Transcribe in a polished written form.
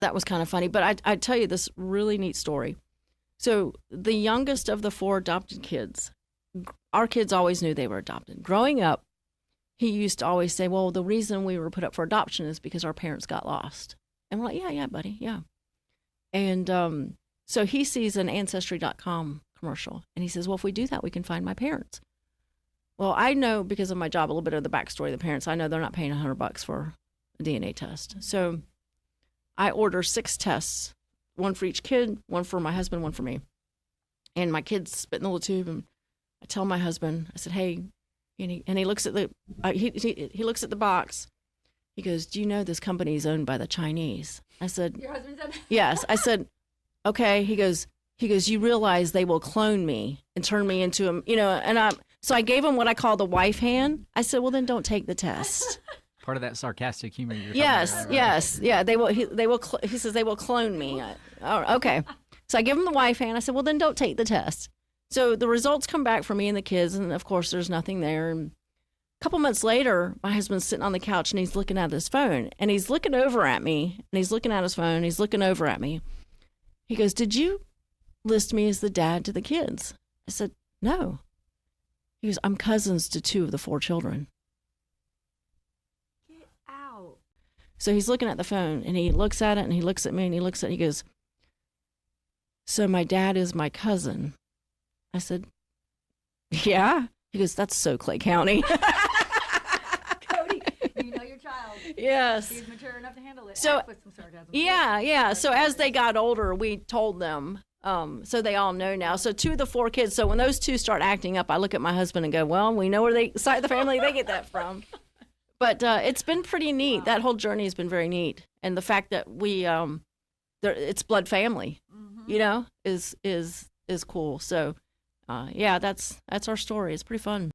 that was kind of funny. But I tell you this really neat story. So the youngest of the 4 adopted kids, our kids always knew they were adopted. Growing up, he used to always say, well, the reason we were put up for adoption is because our parents got lost. And we're like, yeah, buddy, yeah. And so he sees an Ancestry.com commercial, and he says, well, if we do that, we can find my parents. Well, I know because of my job a little bit of the backstory of the parents. I know they're not paying $100 for a DNA test. So I order 6 tests, 1 for each kid, 1 for my husband, 1 for me. And my kids spit in the little tube, and I tell my husband, I said, hey, and he looks at the he looks at the box. He goes, do you know this company is owned by the Chinese? I said, Your husband said that? yes. I said, okay. He goes, you realize they will clone me and turn me into a, and so I gave him what I call the wife hand. I said, well, then don't take the test. Part of that sarcastic humor you're Yes, talking about, right? yes, yeah. They will. He says they will clone me. Oh, okay. So I give him the wife hand. I said, well, then don't take the test. So the results come back for me and the kids, and of course, there's nothing there. And a couple months later, my husband's sitting on the couch and he's looking at his phone, and he's looking over at me, and he's looking at his phone, and he's looking over at me. He goes, did you list me as the dad to the kids? I said, no. He goes, I'm cousins to 2 of the 4 children. Get out. So he's looking at the phone, and he looks at it, and he looks at me, and he looks at it, he goes, so my dad is my cousin. I said, yeah. He goes, that's so Clay County. Cody, you know your child. Yes. He's mature enough to handle it. So, With some sarcasm. Yeah. So as they got older, we told them, so they all know now. So 2 of the 4 kids, so when those 2 start acting up, I look at my husband and go, well, we know where side of the family they get that from. But it's been pretty neat. Wow. That whole journey has been very neat. And the fact that we, it's blood family, is cool. So, yeah, that's our story. It's pretty fun.